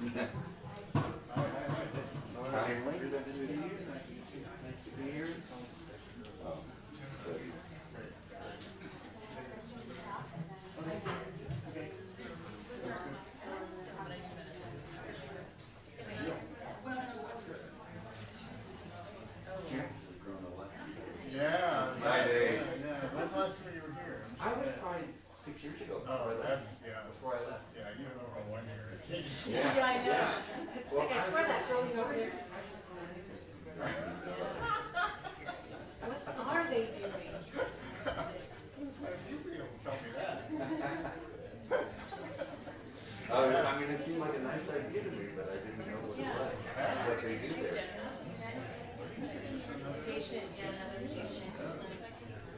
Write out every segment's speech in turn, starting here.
Timely. Good to see you. Nice to be here. Oh, good. Yeah. Hi, Dave. Yeah. When's the last time you were here? I was probably 6 years ago. Oh, that's, yeah. Before I left. Yeah, you don't know how 1 year it changes. Yeah. Yeah, I know. Yeah. It's Well, like I swear that building over there. What are they doing? You be able to tell me that. I mean, it seemed like a nice idea to me, but I didn't know what it was. What they do there. Patient, yeah, another patient.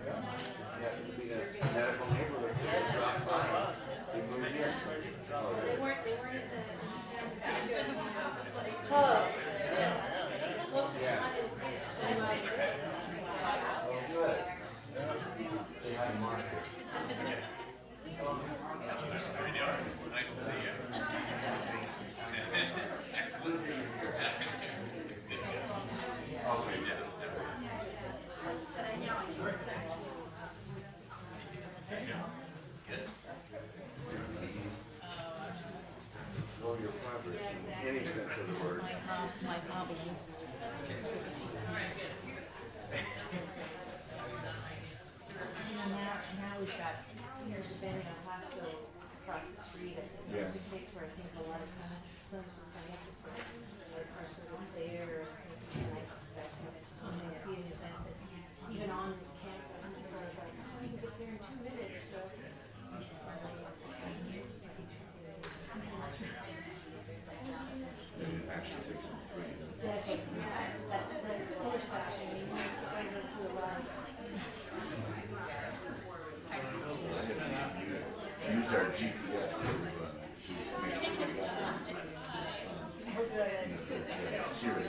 Yeah, it would be a medical neighborhood. They dropped by. They moved here. Oh, They really? weren't in the close. The closest one is by my Oh, good. They had a monster. Excellent. Slow your progress in any sense of the word. My hobby. Now we've got, there's been a hospital across the street. Yeah. It's a place where I think a lot of times scientists are sort of there. And I suspect that when they see an event that's even on this campus, it's sort of like, oh, you can get there in 2 minutes. So exactly. That intersection, I mean, I go through a lot of Used our GPS to make sure we got Siri.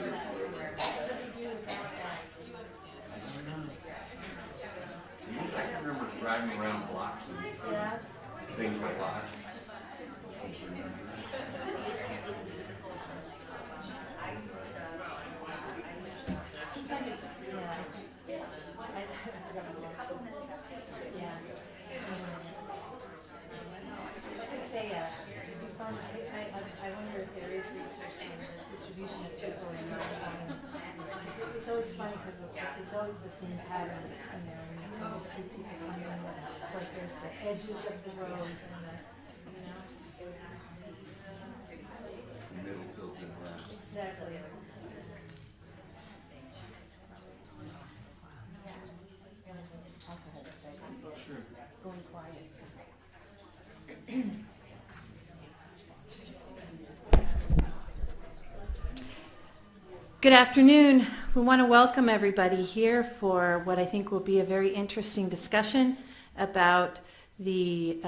I can remember driving around blocks and things like that. I wonder if there is research on the distribution of people in it's always funny because it's always the same patterns, you know, when you see people coming in, it's like there's the edges of the rows and the, you know. The middle fills in last. Exactly. Sure. Going quiet. Good afternoon. We want to welcome everybody here for what I think will be a very interesting discussion about the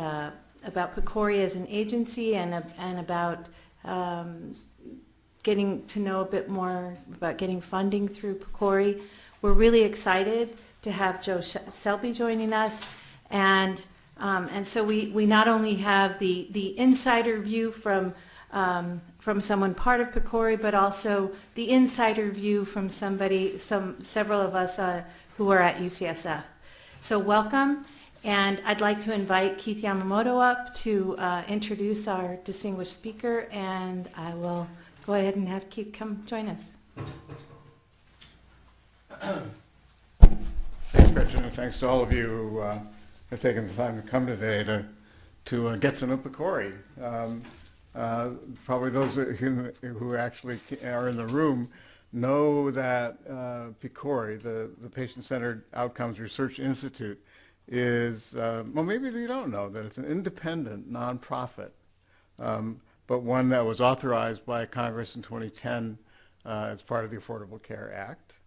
about PCORI as an agency and about getting to know a bit more about getting funding through PCORI. We're really excited to have Joe Selby joining us, and so we not only have the insider view from someone part of PCORI, but also the insider view from several of us who are at UCSF. So welcome, and I'd like to invite Keith Yamamoto up to introduce our distinguished speaker, and I will go ahead and have Keith come join us. Thanks, Gretchen, and thanks to all of you who have taken the time to come today to get to know PCORI. Probably those who actually are in the room know that PCORI, the Patient-Centered Outcomes Research Institute, is, well, maybe you don't know that it's an independent nonprofit, but one that was authorized by Congress in 2010 as part of the Affordable Care Act.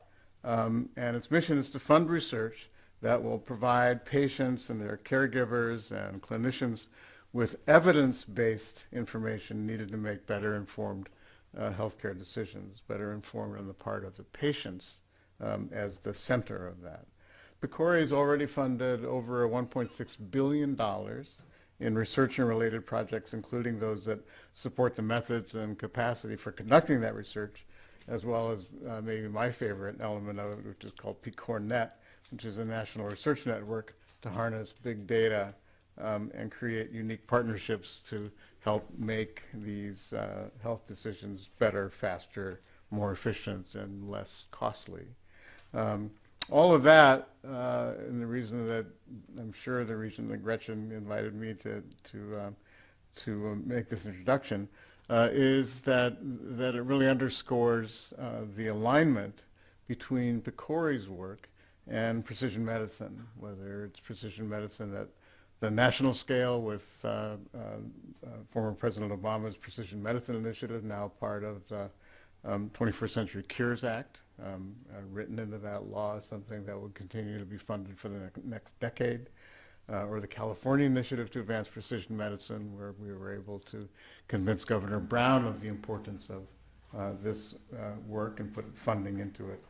And its mission is to fund research that will provide patients and their caregivers and clinicians with evidence-based information needed to make better informed healthcare decisions, better informed on the part of the patients as the center of that. PCORI has already funded over $1.6 billion in research and related projects, including those that support the methods and capacity for conducting that research, as well as maybe my favorite element of it, which is called CoreNet, which is a national research network to harness big data and create unique partnerships to help make these health decisions better, faster, more efficient, and less costly. All of that, and the reason that I'm sure the reason that Gretchen invited me to make this introduction is that it really underscores the alignment between PCORI's work and precision medicine, whether it's precision medicine at the national scale with former President Obama's Precision Medicine Initiative, now part of the 21st Century Cures Act, written into that law, something that will continue to be funded for the next decade, or the California Initiative to Advance Precision Medicine, where we were able to convince Governor Brown of the importance of this work and put funding into it.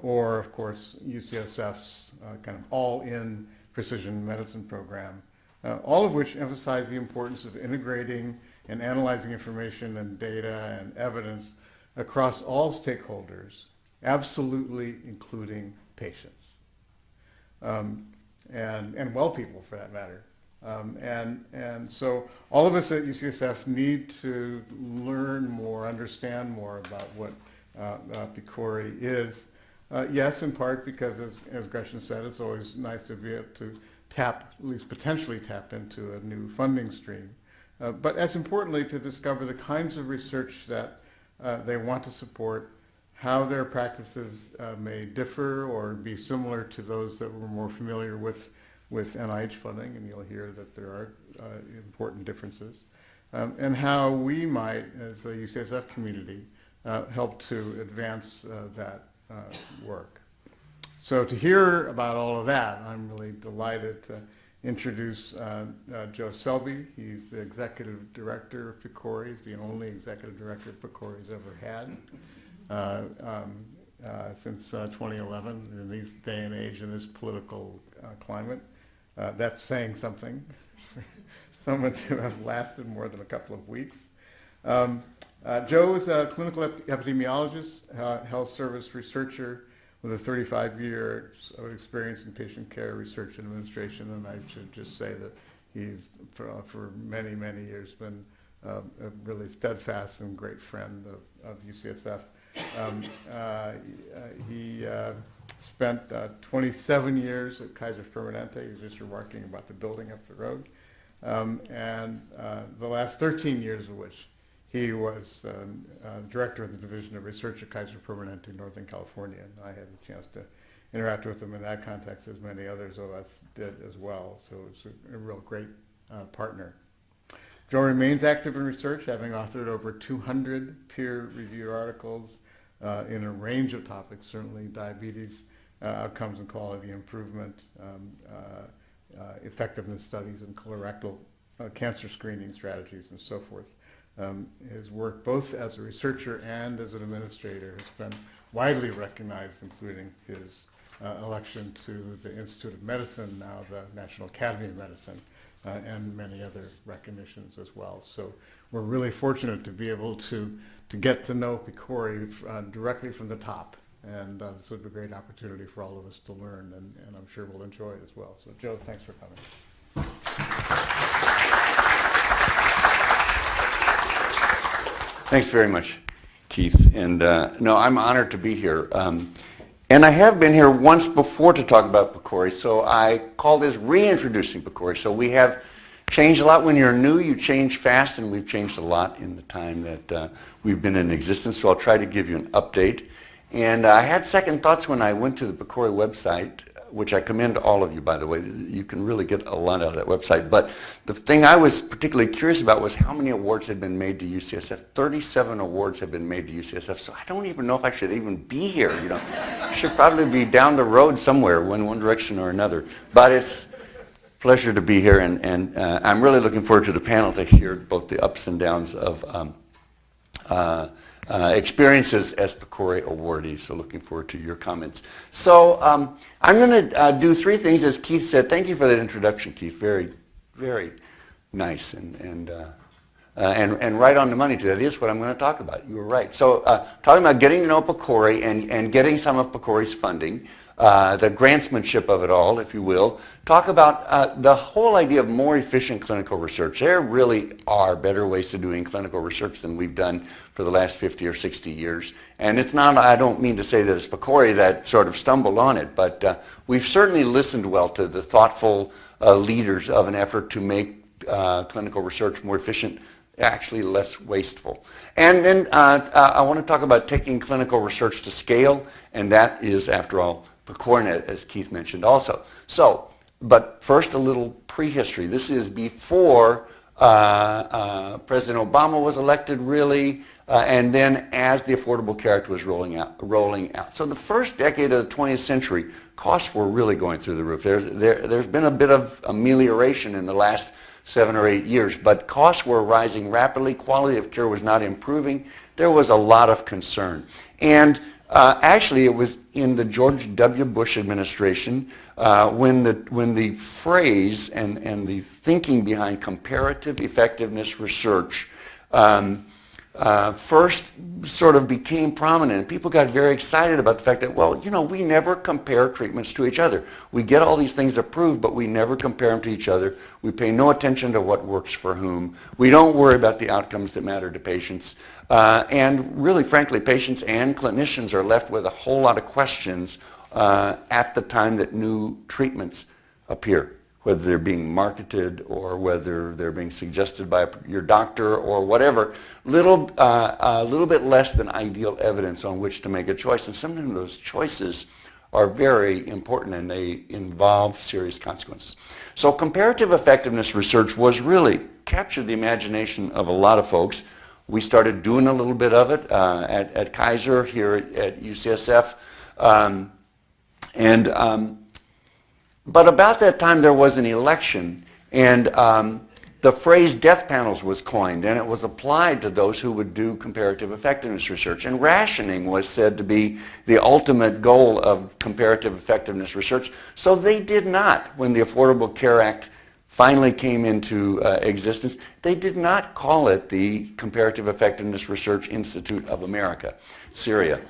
Or, of course, UCSF's kind of all-in precision medicine program, all of which emphasize the importance of integrating and analyzing information and data and evidence across all stakeholders, absolutely including patients, and well people for that matter. And so all of us at UCSF need to learn more, understand more about what PCORI is. Yes, in part because, as Gretchen said, it's always nice to be able to tap, at least potentially tap into a new funding stream. But as importantly, to discover the kinds of research that they want to support, how their practices may differ or be similar to those that we're more familiar with NIH funding, and you'll hear that there are important differences, and how we might, as the UCSF community, help to advance that work. So to hear about all of that, I'm really delighted to introduce Joe Selby. He's the executive director of PCORI. He's the only executive director PCORI's ever had since 2011. In this day and age, in this political climate, that's saying something. Someone to have lasted more than a couple of weeks. Joe is a clinical epidemiologist, health service researcher with a 35 years of experience in patient care research and administration, and I should just say that he's, for many, many years, been a really steadfast and great friend of UCSF. He spent 27 years at Kaiser Permanente. He was just remarking about the building up the road, and the last 13 years of which he was director of the Division of Research at Kaiser Permanente in Northern California, and I had a chance to interact with him in that context, as many others of us did as well. So it's a real great partner. Joe remains active in research, having authored over 200 peer-reviewed articles in a range of topics, certainly diabetes, outcomes and quality improvement, effectiveness studies in colorectal cancer screening strategies, and so forth. His work both as a researcher and as an administrator has been widely recognized, including his election to the Institute of Medicine, now the National Academy of Medicine, and many other recognitions as well. So we're really fortunate to be able to get to know PCORI directly from the top, and this will be a great opportunity for all of us to learn, and I'm sure we'll enjoy it as well. So Joe, thanks for coming. Thanks very much, Keith. And no, I'm honored to be here. And I have been here once before to talk about PCORI, so I call this reintroducing PCORI. So we have changed a lot. When you're new, you change fast, and we've changed a lot in the time that we've been in existence. So I'll try to give you an update. And I had second thoughts when I went to the PCORI website, which I commend all of you, by the way. You can really get a lot out of that website. But the thing I was particularly curious about was how many awards had been made to UCSF. 37 awards have been made to UCSF, so I don't even know if I should even be here. I should probably be down the road somewhere in one direction or another. But it's a pleasure to be here, and I'm really looking forward to the panel to hear both the ups and downs of experiences as PCORI awardees, so looking forward to your comments. So I'm going to do three things, as Keith said. Thank you for that introduction, Keith. Very, very nice and right on the money to that is what I'm going to talk about. You were right. So talking about getting to know PCORI and getting some of PCORI's funding, the grantsmanship of it all, if you will. Talk about the whole idea of more efficient clinical research. There really are better ways to doing clinical research than we've done for the last 50 or 60 years. And it's not, I don't mean to say that it's PCORI that sort of stumbled on it, but we've certainly listened well to the thoughtful leaders of an effort to make clinical research more efficient, actually less wasteful. And then I want to talk about taking clinical research to scale, and that is, after all, CoreNet, as Keith mentioned also. So, but first a little prehistory. This is before President Obama was elected, really, and then as the Affordable Care Act was rolling out. So the first decade of the 20th century, costs were really going through the roof. There's been a bit of amelioration in the last 7 or 8 years, but costs were rising rapidly. Quality of care was not improving. There was a lot of concern. And actually, it was in the George W. Bush administration when the phrase and the thinking behind comparative effectiveness research first sort of became prominent. And people got very excited about the fact that, well, you know, we never compare treatments to each other. We get all these things approved, but we never compare them to each other. We pay no attention to what works for whom. We don't worry about the outcomes that matter to patients. And really, frankly, patients and clinicians are left with a whole lot of questions at the time that new treatments appear, whether they're being marketed or whether they're being suggested by your doctor or whatever. A little bit less than ideal evidence on which to make a choice. And sometimes those choices are very important and they involve serious consequences. So comparative effectiveness research was really captured the imagination of a lot of folks. We started doing a little bit of it at Kaiser, here at UCSF. But about that time there was an election, and the phrase death panels was coined, and it was applied to those who would do comparative effectiveness research. And rationing was said to be the ultimate goal of comparative effectiveness research. So they did not, when the Affordable Care Act finally came into existence, they did not call it the Comparative Effectiveness Research Institute of America, Syria.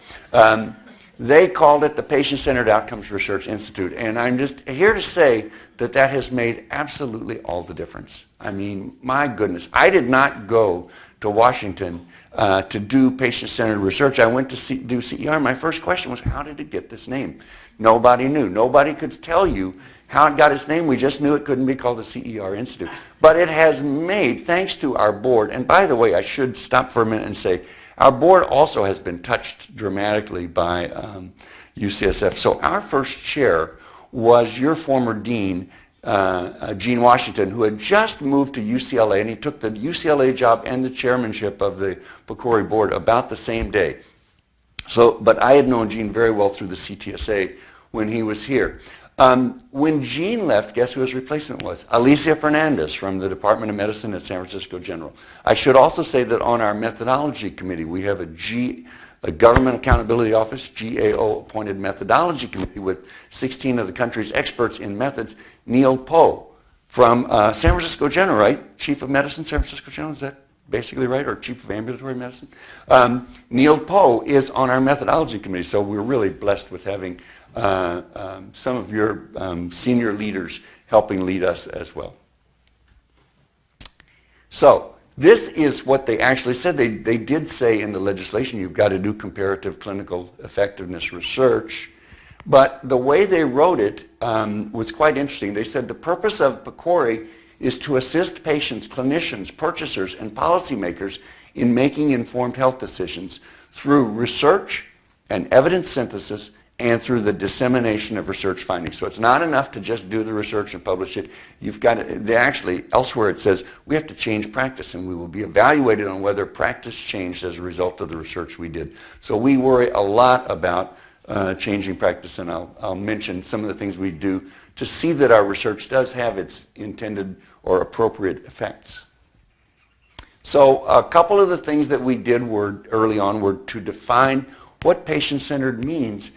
They called it the Patient-Centered Outcomes Research Institute, and I'm just here to say that that has made absolutely all the difference. I mean, my goodness, I did not go to Washington to do patient-centered research. I went to do CER. My first question was, how did it get this name? Nobody knew. Nobody could tell you how it got its name. We just knew it couldn't be called the CER Institute. But it has made, thanks to our board, and by the way, I should stop for a minute and say, our board also has been touched dramatically by UCSF. So our first chair was your former dean, Gene Washington, who had just moved to UCLA, and he took the UCLA job and the chairmanship of the PCORI board about the same day. So, but I had known Gene very well through the CTSA when he was here. When Gene left, guess who his replacement was? Alicia Fernandez from the Department of Medicine at San Francisco General. I should also say that on our methodology committee, we have a Government Accountability Office, GAO-appointed methodology committee with 16 of the country's experts in methods. Neil Poe from San Francisco General, right? Chief of Medicine, San Francisco General, is that basically right? Or Chief of Ambulatory Medicine? Neil Poe is on our methodology committee, so we're really blessed with having some of your senior leaders helping lead us as well. So this is what they actually said. They did say in the legislation you've got to do comparative clinical effectiveness research, but the way they wrote it was quite interesting. They said the purpose of PCORI is to assist patients, clinicians, purchasers, and policymakers in making informed health decisions through research and evidence synthesis and through the dissemination of research findings. So it's not enough to just do the research and publish it. You've got to, they actually, elsewhere it says, we have to change practice, and we will be evaluated on whether practice changed as a result of the research we did. So we worry a lot about changing practice, and I'll mention some of the things we do to see that our research does have its intended or appropriate effects. So a couple of the things that we did early on were to define what patient-centered means.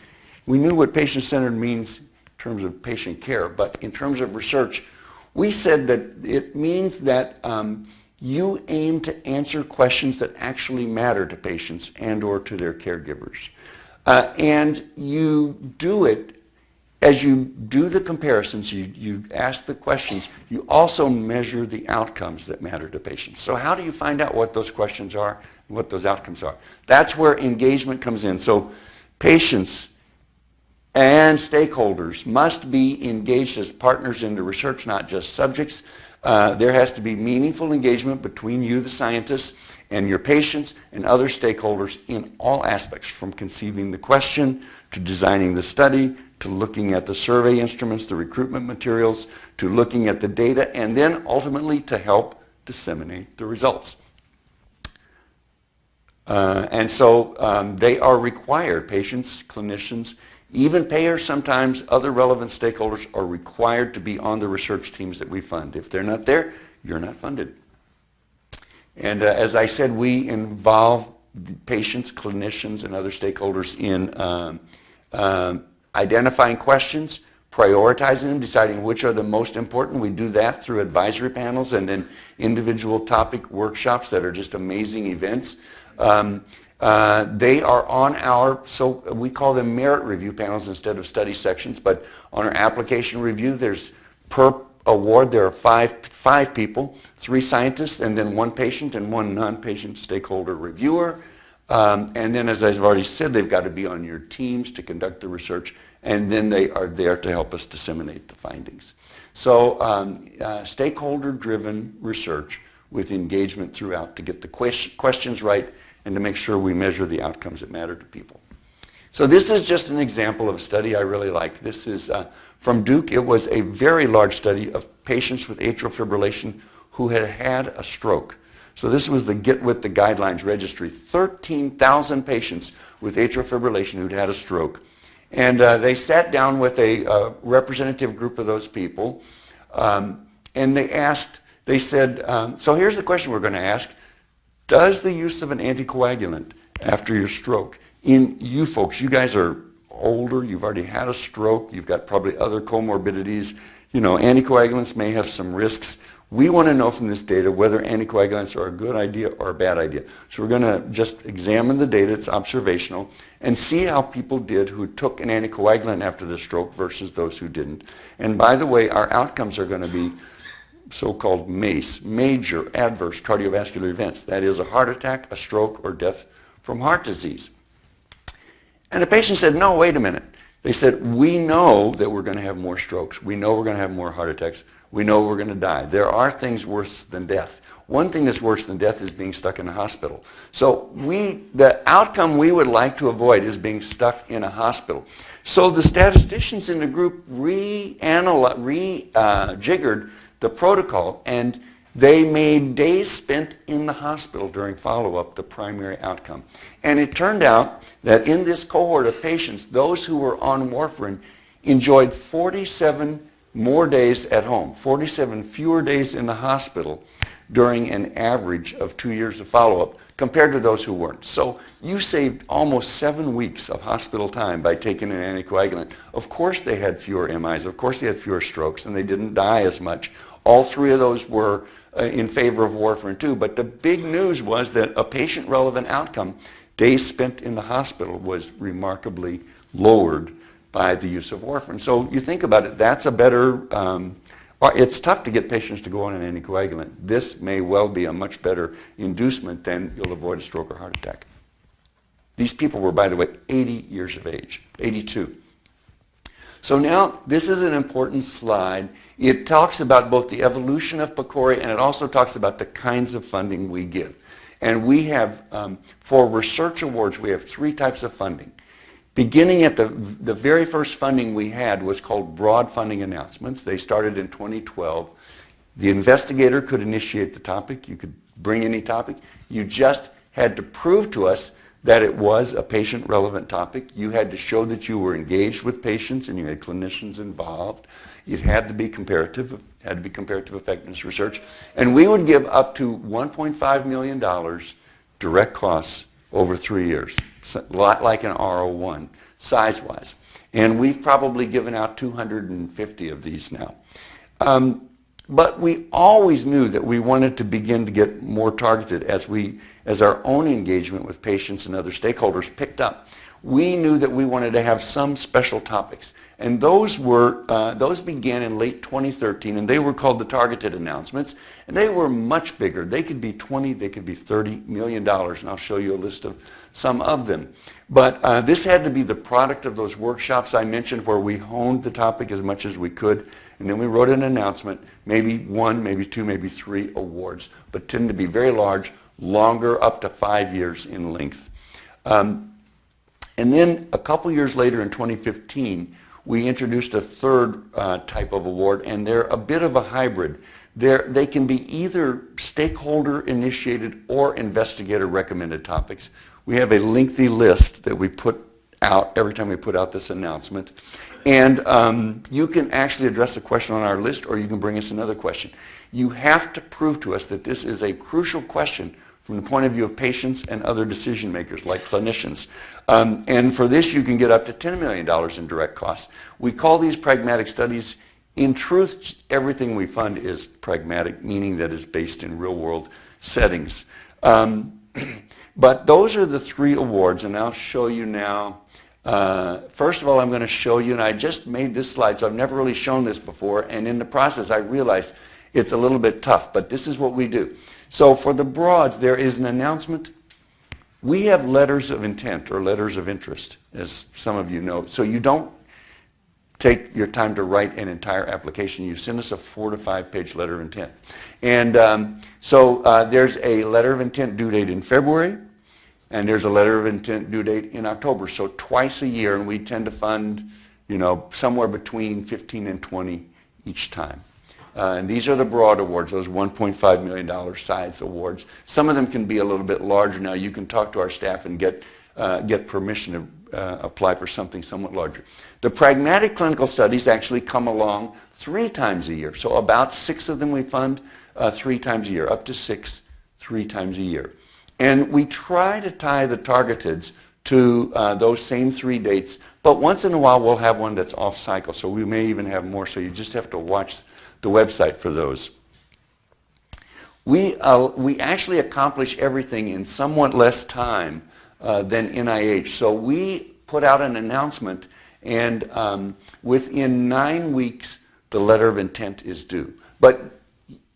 We knew what patient-centered means in terms of patient care, but in terms of research, We said that it means that you aim to answer questions that actually matter to patients and or to their caregivers. And you do it as you do the comparisons, you ask the questions, you also measure the outcomes that matter to patients. So how do you find out what those questions are and what those outcomes are? That's where engagement comes in. So patients and stakeholders must be engaged as partners in the research, not just subjects. There has to be meaningful engagement between you, the scientists, and your patients and other stakeholders in all aspects, from conceiving the question, to designing the study, to looking at the survey instruments, the recruitment materials, to looking at the data, and then ultimately to help disseminate the results. And so they are required, patients, clinicians, even payers, sometimes other relevant stakeholders are required to be on the research teams that we fund. If they're not there, you're not funded. And as I said, we involve patients, clinicians, and other stakeholders in identifying questions, prioritizing them, deciding which are the most important. We do that through advisory panels and then individual topic workshops that are just amazing events. They are on our, so we call them merit review panels instead of study sections, but on our application review, there's per award, there are five people, 3 scientists, and then 1 patient and 1 non-patient stakeholder reviewer. And then, as I've already said, they've got to be on your teams to conduct the research, and then they are there to help us disseminate the findings. So stakeholder-driven research with engagement throughout to get the questions right and to make sure we measure the outcomes that matter to people. So this is just an example of a study I really like. This is from Duke. It was a very large study of patients with atrial fibrillation who had had a stroke. So this was the Get With the Guidelines registry. 13,000 patients with atrial fibrillation who'd had a stroke. And they sat down with a representative group of those people, and they said, so here's the question we're going to ask. Does the use of an anticoagulant after your stroke, in you folks, you guys are older, you've already had a stroke, you've got probably other comorbidities, you know, anticoagulants may have some risks. We want to know from this data whether anticoagulants are a good idea or a bad idea. So we're going to just examine the data, it's observational, and see how people did who took an anticoagulant after the stroke versus those who didn't. And by the way, our outcomes are going to be so-called MACE, major adverse cardiovascular events. That is a heart attack, a stroke, or death from heart disease. And the patient said, no, wait a minute. They said, we know that we're going to have more strokes. We know we're going to have more heart attacks. We know we're going to die. There are things worse than death. One thing that's worse than death is being stuck in a hospital. So the outcome we would like to avoid is being stuck in a hospital. So the statisticians in the group rejiggered the protocol, and they made days spent in the hospital during follow-up the primary outcome. And it turned out that in this cohort of patients, those who were on warfarin enjoyed 47 more days at home, 47 fewer days in the hospital during an average of 2 years of follow-up compared to those who weren't. So you saved almost 7 weeks of hospital time by taking an anticoagulant. Of course they had fewer MIs, of course they had fewer strokes, and they didn't die as much. All 3 of those were in favor of warfarin too, but the big news was that a patient-relevant outcome, days spent in the hospital, was remarkably lowered by the use of warfarin. So you think about it, that's a better, it's tough to get patients to go on an anticoagulant. This may well be a much better inducement than you'll avoid a stroke or heart attack. These people were, by the way, 80 years of age, 82. So now, this is an important slide. It talks about both the evolution of PCORI, and it also talks about the kinds of funding we give. And we have, for research awards, we have 3 types of funding. Beginning at the very first funding we had was called broad funding announcements. They started in 2012. The investigator could initiate the topic. You could bring any topic. You just had to prove to us that it was a patient-relevant topic. You had to show that you were engaged with patients and you had clinicians involved. It had to be comparative effectiveness research. And we would give up to $1.5 million direct costs over 3 years, a lot like an R01, size-wise. And we've probably given out 250 of these now. But we always knew that we wanted to begin to get more targeted as our own engagement with patients and other stakeholders picked up. We knew that we wanted to have some special topics, and those began in late 2013, and they were called the targeted announcements, and they were much bigger. They could be 20, they could be $30 million, and I'll show you a list of some of them. But this had to be the product of those workshops I mentioned where we honed the topic as much as we could, and then we wrote an announcement, maybe one, maybe two, maybe three awards, but tend to be very large, longer, up to 5 years in length. And then a couple years later in 2015, we introduced a third type of award, and they're a bit of a hybrid. They can be either stakeholder-initiated or investigator-recommended topics. We have a lengthy list that we put out every time we put out this announcement. And you can actually address a question on our list, or you can bring us another question. You have to prove to us that this is a crucial question from the point of view of patients and other decision makers like clinicians. And for this you can get up to $10 million in direct costs. We call these pragmatic studies. In truth, everything we fund is pragmatic, meaning that it's based in real world settings. But those are the three awards, and I'll show you now. First of all, I'm going to show you, and I just made this slide, so I've never really shown this before, and in the process I realized it's a little bit tough, but this is what we do. So for the broads, there is an announcement. We have letters of intent or letters of interest, as some of you know. So you don't take your time to write an entire application. You send us a 4 to 5 page letter of intent. And there's a letter of intent due date in February, and there's a letter of intent due date in October. So twice a year, and we tend to fund, somewhere between 15 and 20 each time. And these are the broad awards, those $1.5 million size awards. Some of them can be a little bit larger now. You can talk to our staff and get permission to apply for something somewhat larger. The pragmatic clinical studies actually come along 3 times a year. So about 6 of them we fund 3 times a year, up to 6, 3 times a year. And we try to tie the targeteds to those same 3 dates, but once in a while we'll have one that's off cycle, so we may even have more, so you just have to watch the website for those. We actually accomplish everything in somewhat less time than NIH. So we put out an announcement, and within 9 weeks the letter of intent is due. But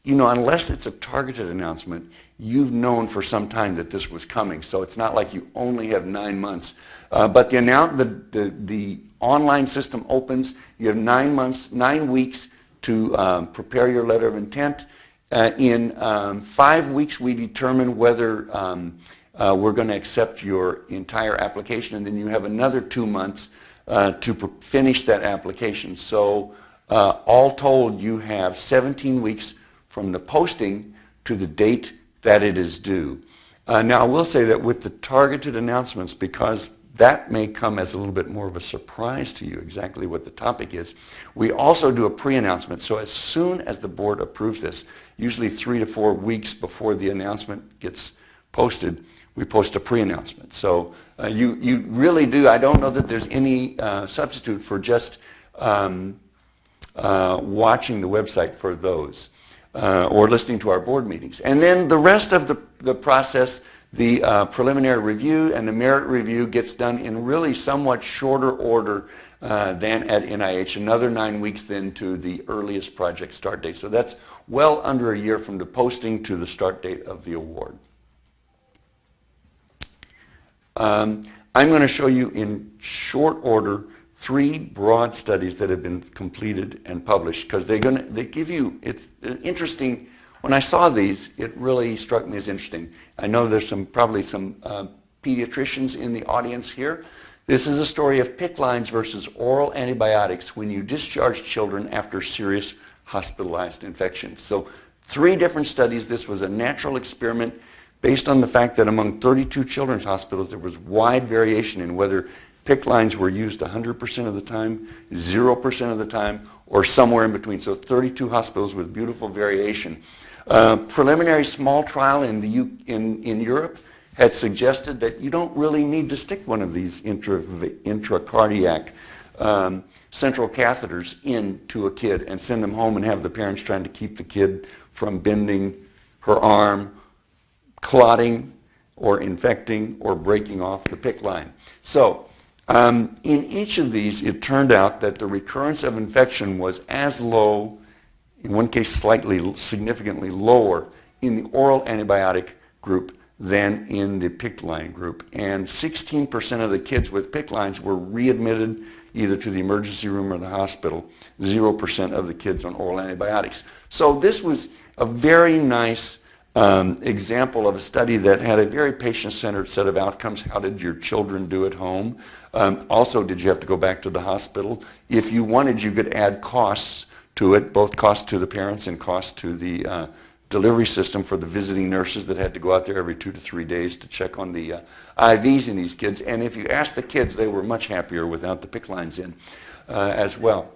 unless it's a targeted announcement, you've known for some time that this was coming. So it's not like you only have 9 months. But the online system opens. You have 9 weeks to prepare your letter of intent. In 5 weeks, we determine whether we're going to accept your entire application, and then you have another 2 months to finish that application. So all told, you have 17 weeks from the posting to the date that it is due. Now, I will say that with the targeted announcements, because that may come as a little bit more of a surprise to you, exactly what the topic is, we also do a pre-announcement. So as soon as the board approves this, usually 3 to 4 weeks before the announcement gets posted, we post a pre-announcement. So you really do, I don't know that there's any substitute for just watching the website for those. Or listening to our board meetings. And then the rest of the process, the preliminary review and the merit review gets done in really somewhat shorter order than at NIH, another 9 weeks then to the earliest project start date. So that's well under a year from the posting to the start date of the award. I'm going to show you in short order 3 broad studies that have been completed and published, because they give you, it's interesting. When I saw these, it really struck me as interesting. I know there's probably some pediatricians in the audience here. This is a story of PICC lines versus oral antibiotics when you discharge children after serious hospitalized infections. So 3 different studies. This was a natural experiment based on the fact that among 32 children's hospitals there was wide variation in whether PICC lines were used 100% of the time, 0% of the time, or somewhere in between. So 32 hospitals with beautiful variation. Preliminary small trial in Europe had suggested that you don't really need to stick one of these intracardiac central catheters into a kid and send them home and have the parents trying to keep the kid from bending her arm, clotting, or infecting, or breaking off the PICC line. So in each of these, it turned out that the recurrence of infection was as low, in one case significantly lower, in the oral antibiotic group than in the PICC line group. And 16% of the kids with PICC lines were readmitted either to the emergency room or the hospital, 0% of the kids on oral antibiotics. So this was a very nice example of a study that had a very patient-centered set of outcomes. How did your children do at home? Also, did you have to go back to the hospital? If you wanted, you could add costs to it, both costs to the parents and costs to the delivery system for the visiting nurses that had to go out there every 2 to 3 days to check on the IVs in these kids. And if you asked the kids, they were much happier without the PICC lines in as well.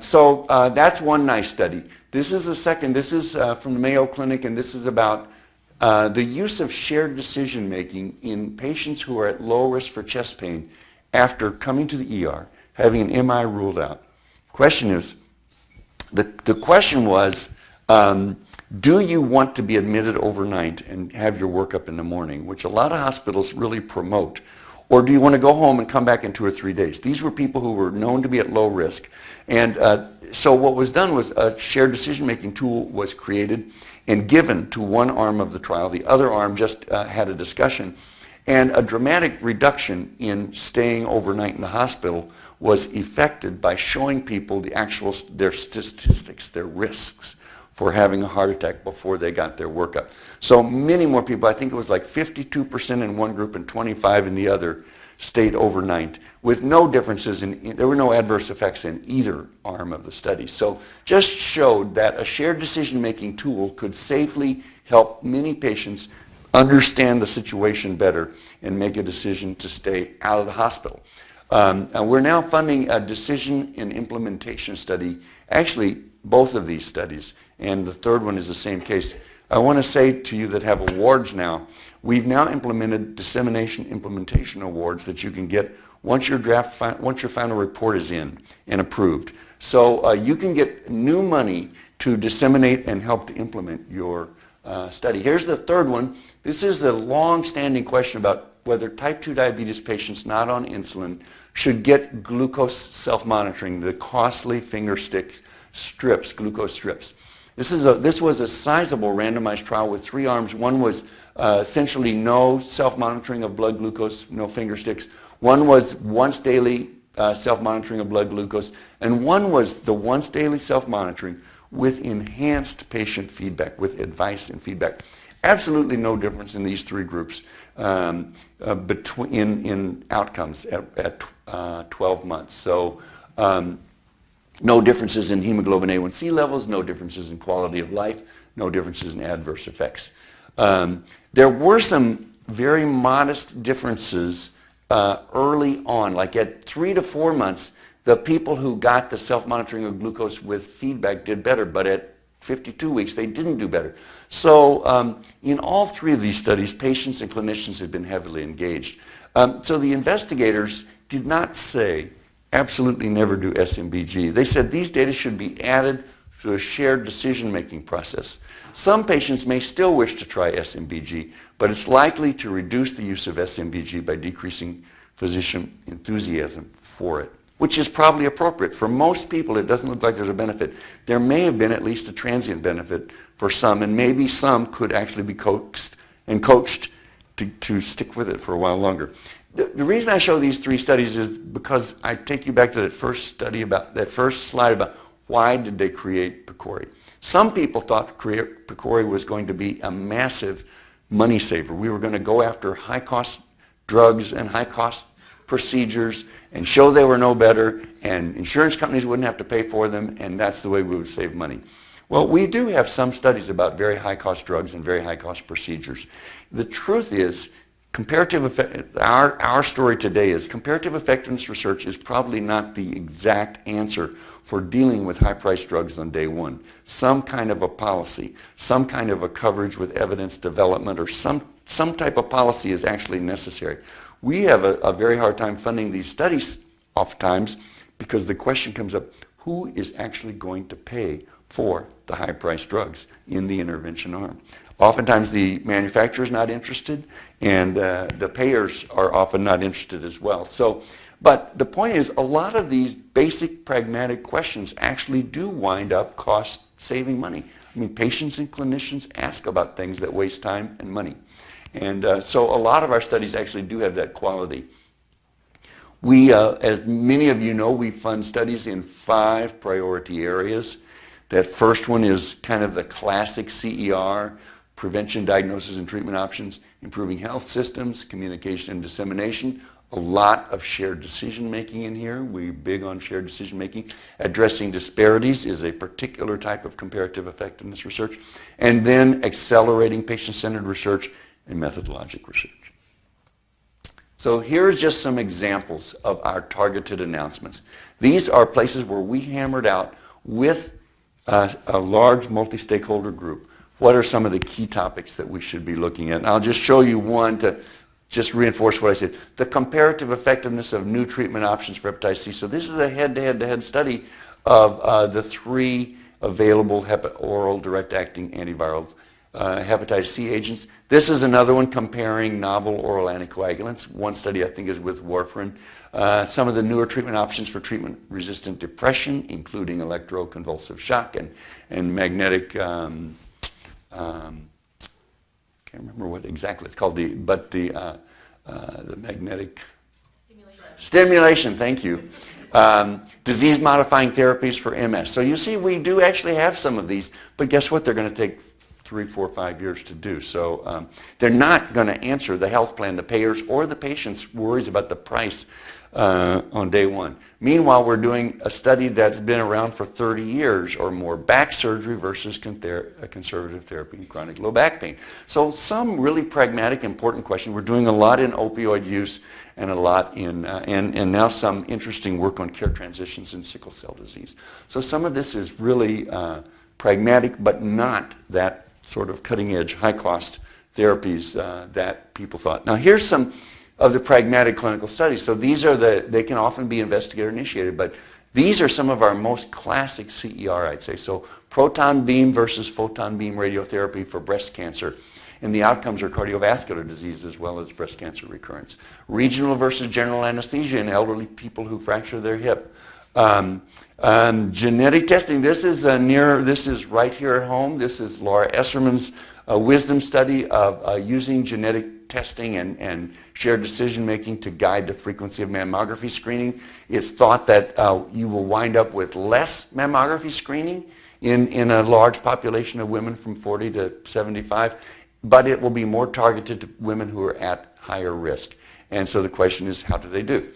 So that's one nice study. This is a second. This is from the Mayo Clinic, and this is about the use of shared decision making in patients who are at low risk for chest pain after coming to the ER, having an MI ruled out. Question is, the question was, do you want to be admitted overnight and have your workup in the morning, which a lot of hospitals really promote, or do you want to go home and come back in 2 or 3 days? These were people who were known to be at low risk. And so what was done was a shared decision-making tool was created and given to one arm of the trial. The other arm just had a discussion. And a dramatic reduction in staying overnight in the hospital was effected by showing people their statistics, their risks for having a heart attack before they got their workup. So many more people, I think it was like 52% in one group and 25% in the other, stayed overnight with no differences there were no adverse effects in either arm of the study. So just showed that a shared decision-making tool could safely help many patients understand the situation better and make a decision to stay out of the hospital. And we're now funding a decision and implementation study, actually both of these studies, and the third one is the same case. I want to say to you that have awards now, we've now implemented dissemination implementation awards that you can get once your final report is in and approved. So you can get new money to disseminate and help to implement your study. Here's the third one. This is a long-standing question about whether type 2 diabetes patients not on insulin should get glucose self-monitoring, the costly finger stick strips, glucose strips. This was a sizable randomized trial with 3 arms. One was essentially no self-monitoring of blood glucose, no finger sticks. One was once daily self-monitoring of blood glucose, and one was the once daily self-monitoring with enhanced patient feedback, with advice and feedback. Absolutely no difference in these 3 groups in outcomes at 12 months. So no differences in hemoglobin A1C levels, no differences in quality of life, no differences in adverse effects. There were some very modest differences early on, like at 3 to 4 months, the people who got the self-monitoring of glucose with feedback did better, but at 52 weeks, they didn't do better. So in all 3 of these studies, patients and clinicians had been heavily engaged. So the investigators did not say, absolutely never do SMBG. They said these data should be added to a shared decision-making process. Some patients may still wish to try SMBG, but it's likely to reduce the use of SMBG by decreasing physician enthusiasm for it, which is probably appropriate. For most people, it doesn't look like there's a benefit. There may have been at least a transient benefit for some, and maybe some could actually be coaxed and coached to stick with it for a while longer. The reason I show these 3 studies is because I take you back to that first slide about why did they create PCORI. Some people thought PCORI was going to be a massive money saver. We were going to go after high-cost drugs and high-cost procedures and show they were no better, and insurance companies wouldn't have to pay for them, and that's the way we would save money. Well, we do have some studies about very high-cost drugs and very high-cost procedures. The truth is, our story today is comparative effectiveness research is probably not the exact answer for dealing with high-priced drugs on day one. Some kind of a policy, some kind of a coverage with evidence development, or some type of policy is actually necessary. We have a very hard time funding these studies oftentimes, because the question comes up, who is actually going to pay for the high-priced drugs in the intervention arm? Oftentimes the manufacturer is not interested, and the payers are often not interested as well. So, but the point is, a lot of these basic pragmatic questions actually do wind up saving money. I mean, patients and clinicians ask about things that waste time and money. And so a lot of our studies actually do have that quality. We, as many of you know, we fund studies in 5 priority areas. That first one is kind of the classic CER, prevention, diagnosis, and treatment options, improving health systems, communication and dissemination. A lot of shared decision-making in here. We're big on shared decision-making. Addressing disparities is a particular type of comparative effectiveness research. And then accelerating patient-centered research and methodologic research. So here's just some examples of our targeted announcements. These are places where we hammered out with a large multi-stakeholder group what are some of the key topics that we should be looking at. And I'll just show you one to just reinforce what I said. The comparative effectiveness of new treatment options for hepatitis C. So this is a head-to-head study of the 3 available oral direct-acting antiviral hepatitis C agents. This is another one comparing novel oral anticoagulants. One study I think is with warfarin. Some of the newer treatment options for treatment-resistant depression, including electroconvulsive shock and magnetic, can't remember what exactly it's called, the magnetic stimulation, thank you. Disease-modifying therapies for MS. So you see, we do actually have some of these, but guess what? They're going to take 3, 4, 5 years to do. So they're not going to answer the health plan, the payers, or the patient's worries about the price on day one. Meanwhile, we're doing a study that's been around for 30 years or more, back surgery versus conservative therapy in chronic low back pain. So some really pragmatic, important questions. We're doing a lot in opioid use and a lot in, and now some interesting work on care transitions in sickle cell disease. So some of this is really pragmatic, but not that sort of cutting-edge, high-cost therapies that people thought. Now here's some of the pragmatic clinical studies. So these are they can often be investigator-initiated, but these are some of our most classic CER, I'd say. So proton beam versus photon beam radiotherapy for breast cancer. And the outcomes are cardiovascular disease as well as breast cancer recurrence. Regional versus general anesthesia in elderly people who fracture their hip. Genetic testing, this is right here at home. This is Laura Esserman's wisdom study of using genetic testing and shared decision-making to guide the frequency of mammography screening. It's thought that you will wind up with less mammography screening in a large population of women from 40 to 75, but it will be more targeted to women who are at higher risk. And so the question is, how do they do?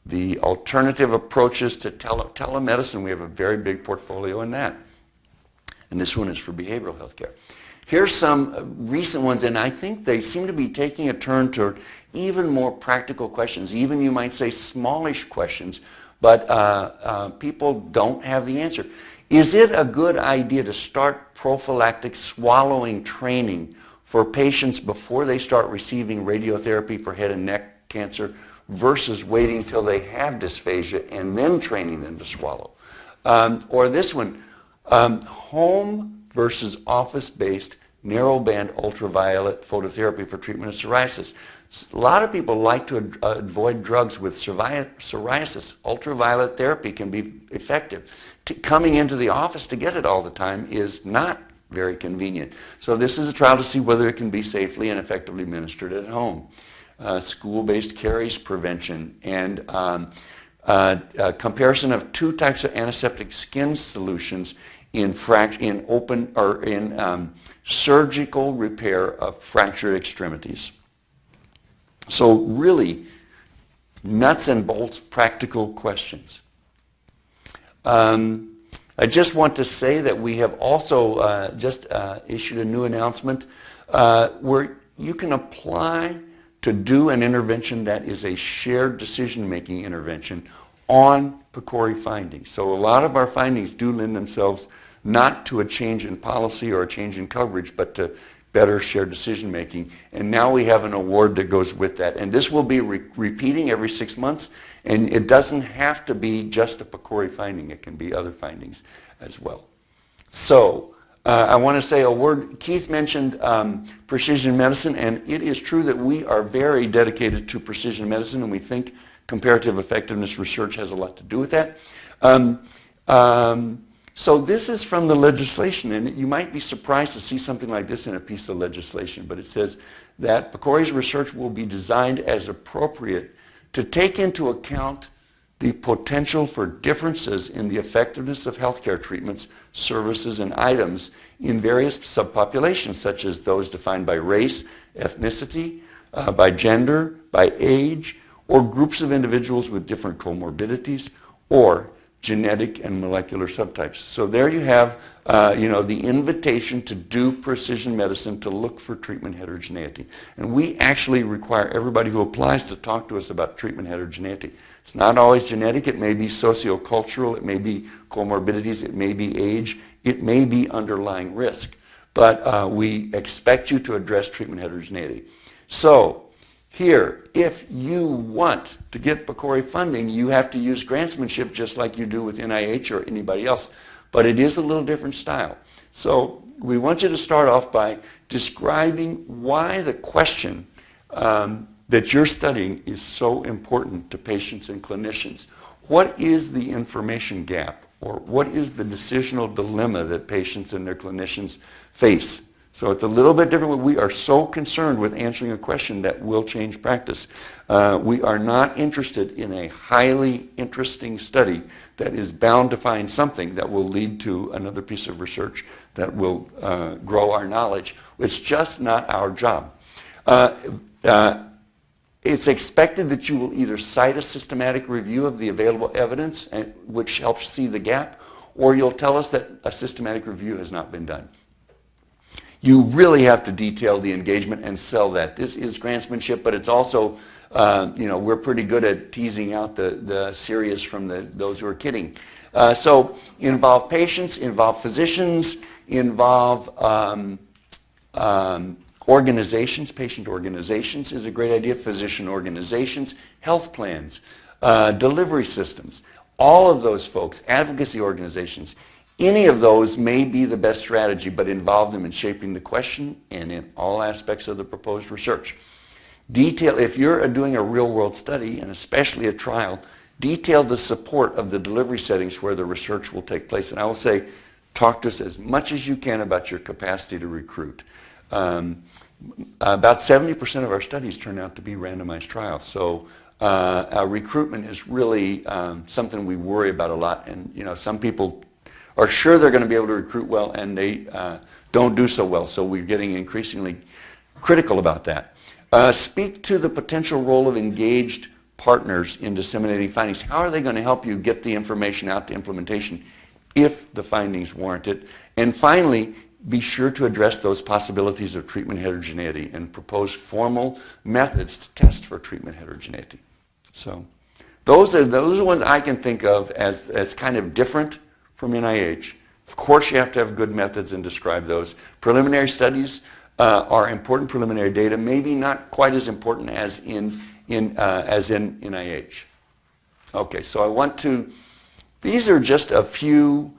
The alternative approaches to telemedicine, we have a very big portfolio in that. And this one is for behavioral health care. Here's some recent ones, and I think they seem to be taking a turn toward even more practical questions, even you might say smallish questions, but people don't have the answer. Is it a good idea to start prophylactic swallowing training for patients before they start receiving radiotherapy for head and neck cancer versus waiting till they have dysphagia and then training them to swallow? Or this one, home versus office-based narrowband ultraviolet phototherapy for treatment of psoriasis. A lot of people like to avoid drugs with psoriasis. Ultraviolet therapy can be effective. Coming into the office to get it all the time is not very convenient. So this is a trial to see whether it can be safely and effectively administered at home. School-based caries prevention and comparison of 2 types of antiseptic skin solutions in surgical repair of fractured extremities. So really, nuts and bolts, practical questions. I just want to say that we have also just issued a new announcement where you can apply to do an intervention that is a shared decision-making intervention on PCORI findings. So a lot of our findings do lend themselves not to a change in policy or a change in coverage, but to better shared decision making. And now we have an award that goes with that. And this will be repeating every 6 months. And it doesn't have to be just a PCORI finding. It can be other findings as well. So I want to say a word. Keith mentioned precision medicine, and it is true that we are very dedicated to precision medicine, and we think comparative effectiveness research has a lot to do with that. So this is from the legislation, and you might be surprised to see something like this in a piece of legislation, but it says that PCORI's research will be designed as appropriate to take into account the potential for differences in the effectiveness of healthcare treatments, services, and items in various subpopulations, such as those defined by race, ethnicity, by gender, by age, or groups of individuals with different comorbidities, or genetic and molecular subtypes. So there you have, the invitation to do precision medicine, to look for treatment heterogeneity. And we actually require everybody who applies to talk to us about treatment heterogeneity. It's not always genetic. It may be sociocultural. It may be comorbidities. It may be age. It may be underlying risk. But we expect you to address treatment heterogeneity. So here, if you want to get PCORI funding, you have to use Grantsmanship just like you do with NIH or anybody else. But it is a little different style. So we want you to start off by describing why the question that you're studying is so important to patients and clinicians. What is the information gap, or what is the decisional dilemma that patients and their clinicians face? So it's a little bit different. We are so concerned with answering a question that will change practice. We are not interested in a highly interesting study that is bound to find something that will lead to another piece of research that will grow our knowledge. It's just not our job. It's expected that you will either cite a systematic review of the available evidence, which helps see the gap, or you'll tell us that a systematic review has not been done. You really have to detail the engagement and sell that. This is grantsmanship, but it's also, we're pretty good at teasing out the serious from those who are kidding. So involve patients, involve physicians, involve organizations. Patient organizations is a great idea. Physician organizations, health plans, delivery systems, all of those folks, advocacy organizations. Any of those may be the best strategy, but involve them in shaping the question and in all aspects of the proposed research. Detail, if you're doing a real-world study, and especially a trial, detail the support of the delivery settings where the research will take place. And I will say, talk to us as much as you can about your capacity to recruit. About 70% of our studies turn out to be randomized trials. So our recruitment is really something we worry about a lot. And some people are sure they're going to be able to recruit well, and they don't do so well. So we're getting increasingly critical about that. Speak to the potential role of engaged partners in disseminating findings. How are they going to help you get the information out to implementation if the findings warrant it? And finally, be sure to address those possibilities of treatment heterogeneity and propose formal methods to test for treatment heterogeneity. So those are ones I can think of as kind of different from NIH. Of course, you have to have good methods and describe those. Preliminary studies are important preliminary data, maybe not quite as important as in NIH. Okay, so these are just a few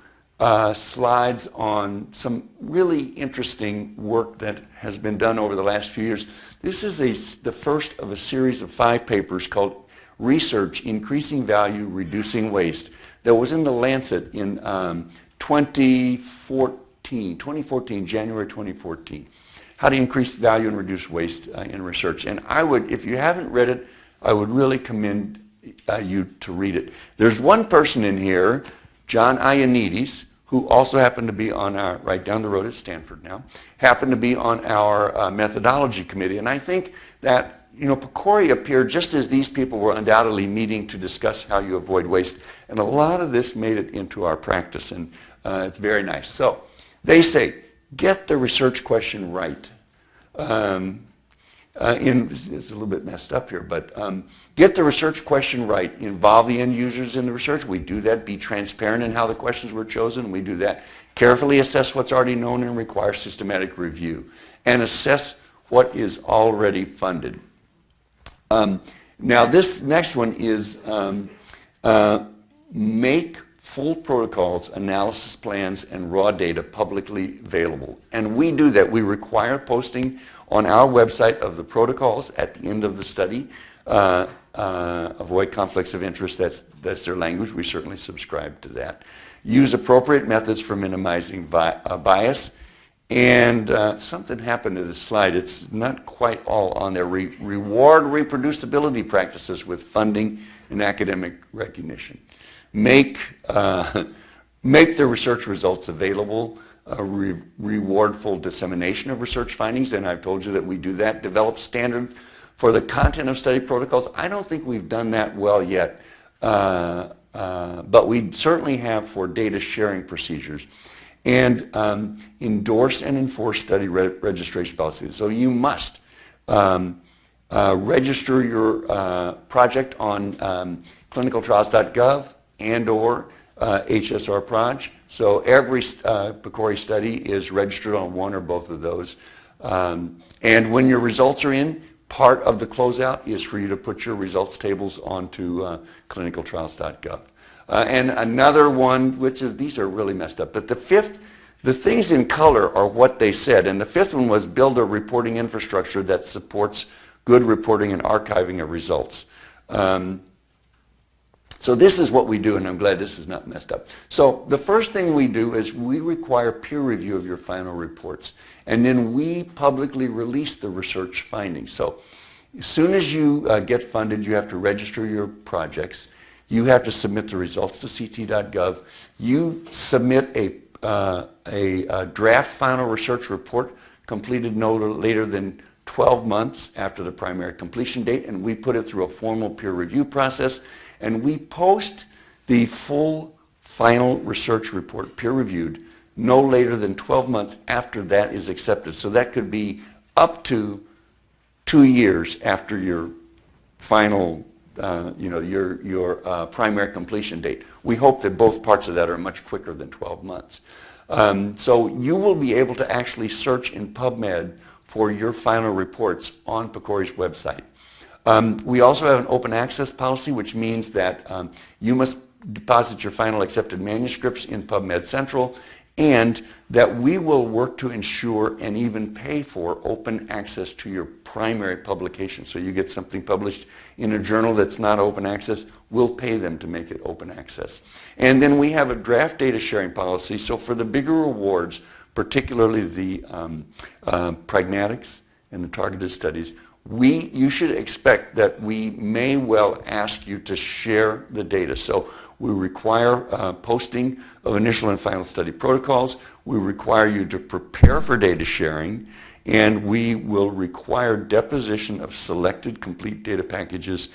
slides on some really interesting work that has been done over the last few years. This is the first of a series of 5 papers called Research, Increasing Value, Reducing Waste, that was in the Lancet in 2014, January 2014. How to increase value and reduce waste in research. And if you haven't read it, I would really commend you to read it. There's one person in here, John Ioannidis, who also happened to be on our, right down the road at Stanford now, happened to be on our methodology committee. And I think that PCORI appeared just as these people were undoubtedly meeting to discuss how you avoid waste. And a lot of this made it into our practice, and it's very nice. So they say, get the research question right. It's a little bit messed up here, but get the research question right. Involve the end users in the research. We do that. Be transparent in how the questions were chosen. We do that. carefully assess what's already known and require systematic review, and assess what is already funded. Now this next one is make full protocols, analysis plans, and raw data publicly available. And we do that. We require posting on our website of the protocols at the end of the study. Avoid conflicts of interest, that's their language. We certainly subscribe to that. Use appropriate methods for minimizing bias. And something happened to this slide. It's not quite all on there. Reward reproducibility practices with funding and academic recognition. Make the research results available. Reward full dissemination of research findings, and I've told you that we do that. Develop standard for the content of study protocols. I don't think we've done that well yet, but we certainly have for data sharing procedures. And endorse and enforce study registration policies. So you must register your project on clinicaltrials.gov and or HSR Proj. So every PCORI study is registered on one or both of those. And when your results are in, part of the closeout is for you to put your results tables onto clinicaltrials.gov. And another one, which is, these are really messed up, but the things in color are what they said. And the fifth one was build a reporting infrastructure that supports good reporting and archiving of results. So this is what we do, and I'm glad this is not messed up. So the first thing we do is we require peer review of your final reports, and then we publicly release the research findings. So as soon as you get funded, you have to register your projects. You have to submit the results to ct.gov. You submit a draft final research report completed no later than 12 months after the primary completion date, and we put it through a formal peer review process, and we post the full final research report peer reviewed no later than 12 months after that is accepted. So that could be up to 2 years after your final your primary completion date. We hope that both parts of that are much quicker than 12 months. So you will be able to actually search in PubMed for your final reports on PCORI's website. We also have an open access policy, which means that you must deposit your final accepted manuscripts in PubMed Central, and that we will work to ensure and even pay for open access to your primary publication. So you get something published in a journal that's not open access, we'll pay them to make it open access. And then we have a draft data sharing policy. So for the bigger awards, particularly the pragmatics and the targeted studies, you should expect that we may well ask you to share the data. So we require posting of initial and final study protocols. We require you to prepare for data sharing, and we will require deposition of selected complete data packages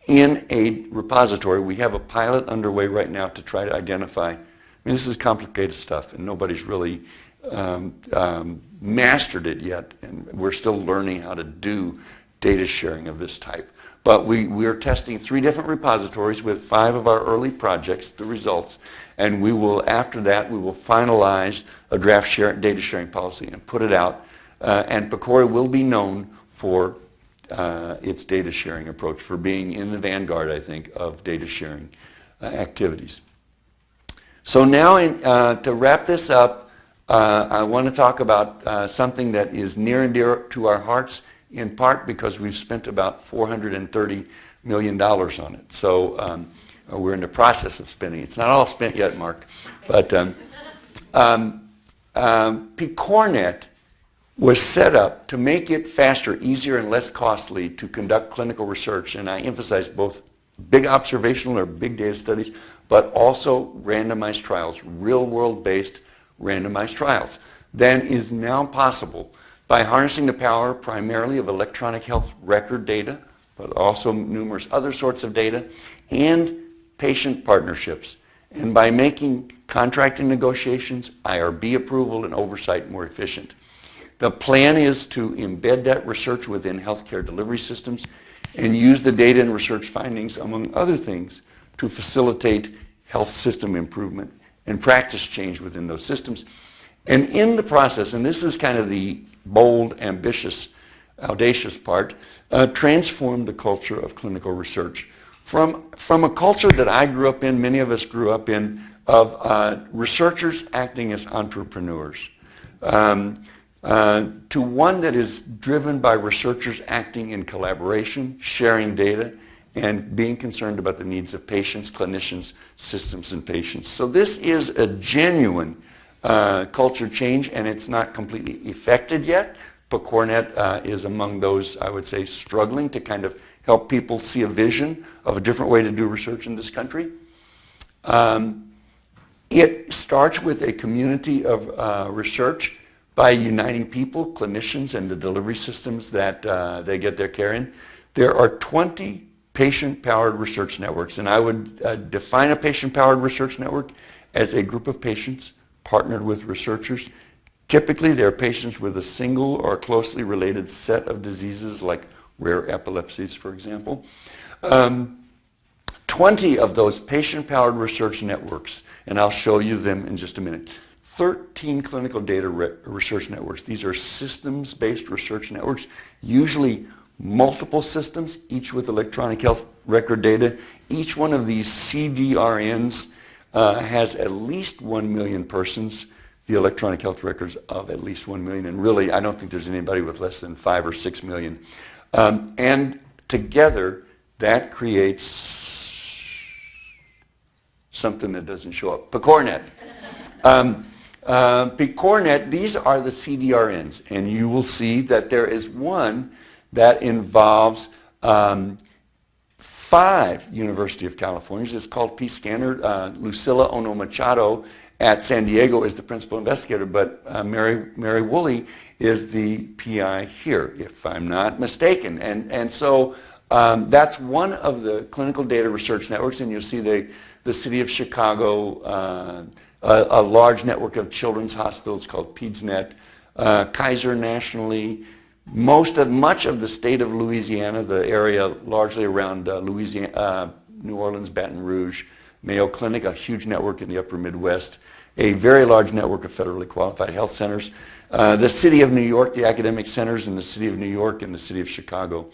in a repository. We have a pilot underway right now to try to identify, this is complicated stuff, and nobody's really mastered it yet, and we're still learning how to do data sharing of this type. But we are testing 3 different repositories with 5 of our early projects, the results, and we will, after that, we will finalize a draft data sharing policy and put it out, and PCORI will be known for its data sharing approach, for being in the vanguard, I think, of data sharing activities. So now to wrap this up, I want to talk about something that is near and dear to our hearts, in part because we've spent about $430 million on it. So we're in the process of spending. It's not all spent yet, Mark. But CoreNet was set up to make it faster, easier, and less costly to conduct clinical research. And I emphasize both big observational or big data studies, but also randomized trials, real-world-based randomized trials. That is now possible by harnessing the power primarily of electronic health record data, but also numerous other sorts of data, and patient partnerships, and by making contracting negotiations, IRB approval, and oversight more efficient. The plan is to embed that research within healthcare delivery systems and use the data and research findings, among other things, to facilitate health system improvement and practice change within those systems. And in the process, and this is kind of the bold, ambitious, audacious part, transform the culture of clinical research from a culture that I grew up in, many of us grew up in, of researchers acting as entrepreneurs, to one that is driven by researchers acting in collaboration, sharing data, and being concerned about the needs of patients, clinicians, systems, and patients. So this is a genuine culture change, and it's not completely effected yet. CoreNet is among those, I would say, struggling to kind of help people see a vision of a different way to do research in this country. It starts with a community of research by uniting people, clinicians, and the delivery systems that they get their care in. There are 20 patient-powered research networks, and I would define a patient-powered research network as a group of patients partnered with researchers. Typically, they're patients with a single or closely related set of diseases like rare epilepsies, for example. 20 of those patient-powered research networks, and I'll show you them in just a minute. 13 clinical data research networks. These are systems-based research networks, usually multiple systems, each with electronic health record data. Each one of these CDRNs has at least 1 million persons, the electronic health records of at least 1 million, and really I don't think there's anybody with less than 5 or 6 million. And together that creates something that doesn't show up, PCORNet. PCORNet, these are the CDRNs, and you will see that there is one that involves 5 University of Californians. It's called PScanner. Lucila Ono Machado at San Diego is the principal investigator, but Mary Woolley is the PI here, if I'm not mistaken. And so that's one of the clinical data research networks, and you'll see the City of Chicago, a large network of children's hospitals called PrideNet, Kaiser nationally, much of the state of Louisiana, the area largely around Louisiana, New Orleans, Baton Rouge, Mayo Clinic, a huge network in the upper Midwest, a very large network of federally qualified health centers, the City of New York, the academic centers in the City of New York and the City of Chicago.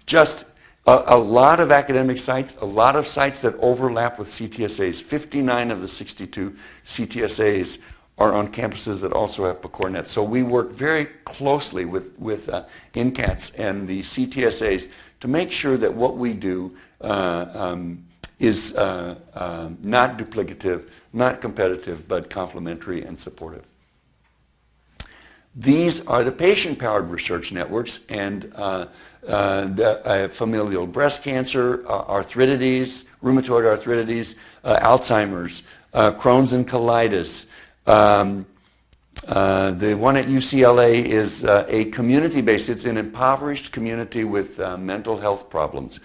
Just a lot of academic sites, a lot of sites that overlap with CTSAs. 59 of the 62 CTSAs are on campuses that also have PCORNet. So we work very closely with NCATS and the CTSAs to make sure that what we do is not duplicative, not competitive, but complementary and supportive. These are the patient-powered research networks, and familial breast cancer, arthritides, rheumatoid arthritis, Alzheimer's, Crohn's and colitis. The one at UCLA is a community-based, it's an impoverished community with mental health problems.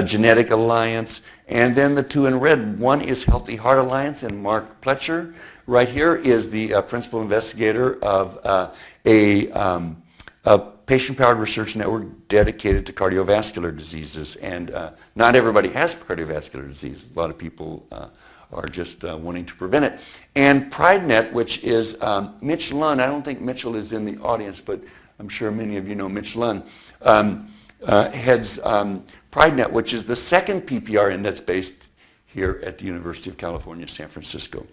Genetic Alliance, and then the two in red. One is Healthy Heart Alliance, and Mark Pletcher right here is the principal investigator of a patient-powered research network dedicated to cardiovascular diseases. And not everybody has cardiovascular disease. A lot of people are just wanting to prevent it. And PrideNet, which is Mitch Lunn. I don't think Mitchell is in the audience, but I'm sure many of you know Mitch Lunn. Heads PrideNet, which is the second PPRN that's based here at the University of California, San Francisco.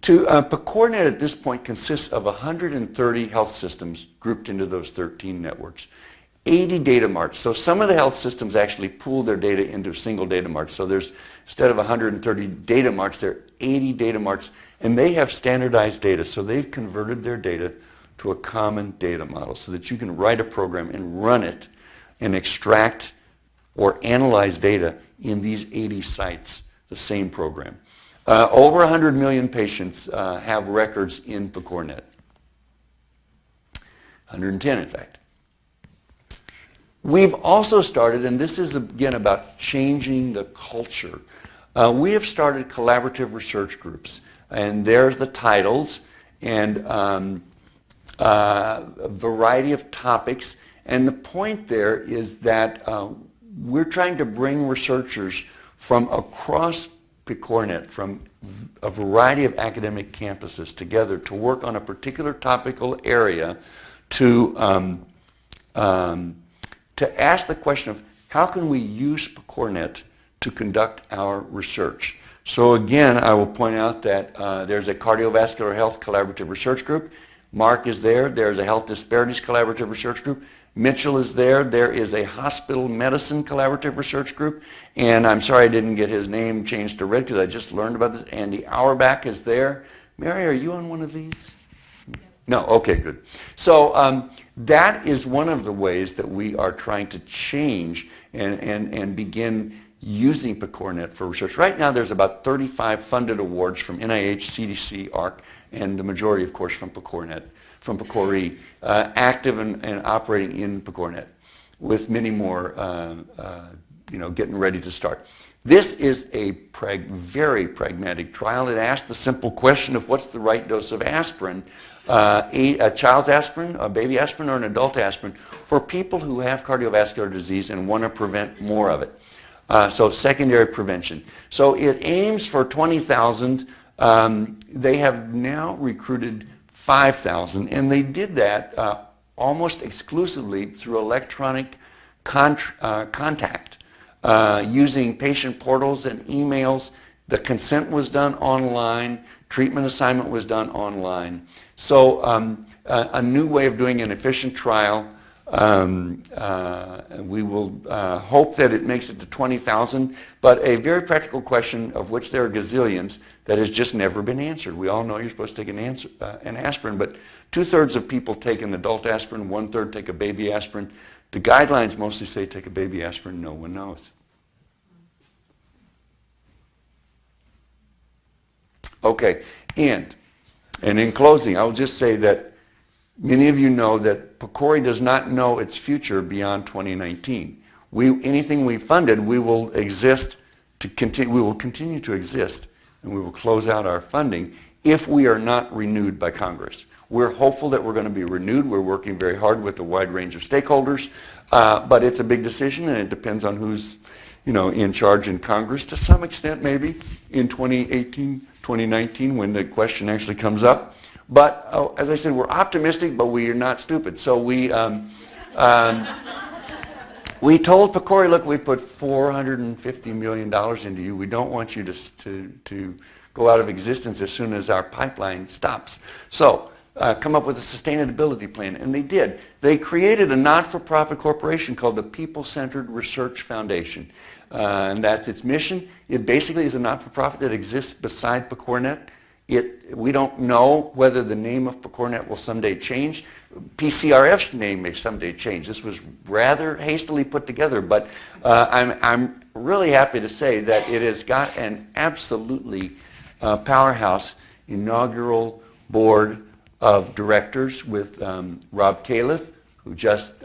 PCORNet at this point consists of 130 health systems grouped into those 13 networks. 80 data marts. So some of the health systems actually pool their data into a single data mart. So there's, instead of 130 data marts, there are 80 data marts, and they have standardized data. So they've converted their data to a common data model so that you can write a program and run it and extract or analyze data in these 80 sites, the same program. Over 100 million patients have records in PCORNet. 110, in fact. We've also started, and this is again about changing the culture, we have started collaborative research groups, and there's the titles, and a variety of topics, and the point there is that we're trying to bring researchers from across CoreNet from a variety of academic campuses together to work on a particular topical area to ask the question of how can we use CoreNet to conduct our research. So again, I will point out that there's a cardiovascular health collaborative research group. Mark is there. There's a health disparities collaborative research group. Mitchell is there. There is a hospital medicine collaborative research group. And I'm sorry I didn't get his name changed to red because I just learned about this. Andy Auerbach is there. Mary, are you on one of these? No? Okay, good. So that is one of the ways that we are trying to change and begin using CoreNet for research. Right now there's about 35 funded awards from NIH, CDC, AHRQ, and the majority, of course, from PCORI, active and operating in CoreNet, with many more getting ready to start. This is a very pragmatic trial. It asks the simple question of what's the right dose of aspirin, a child's aspirin, a baby aspirin, or an adult aspirin, for people who have cardiovascular disease and want to prevent more of it. So secondary prevention. So it aims for 20,000. They have now recruited 5,000, and they did that almost exclusively through electronic contact, using patient portals and emails. The consent was done online. Treatment assignment was done online. So a new way of doing an efficient trial. We will hope that it makes it to 20,000, but a very practical question of which there are gazillions that has just never been answered. We all know you're supposed to take an aspirin, but 2/3 of people take an adult aspirin, 1/3 take a baby aspirin. The guidelines mostly say take a baby aspirin, no one knows. Okay, and in closing, I'll just say that many of you know that PCORI does not know its future beyond 2019. Anything we funded, we will continue to exist, and we will close out our funding if we are not renewed by Congress. We're hopeful that we're going to be renewed. We're working very hard with a wide range of stakeholders, but it's a big decision, and it depends on who's in charge in Congress to some extent, maybe in 2018, 2019, when the question actually comes up. But as I said, we're optimistic, but we are not stupid. So we told PCORI, look, we put $450 million into you. We don't want you to go out of existence as soon as our pipeline stops. So come up with a sustainability plan, and they did. They created a not-for-profit corporation called the People-Centered Research Foundation, and that's its mission. It basically is a not-for-profit that exists beside PCORNet. We don't know whether the name of PCORNet will someday change. PCRF's name may someday change. This was rather hastily put together, but I'm really happy to say that it has got an absolutely powerhouse inaugural board of directors with Rob Califf, who just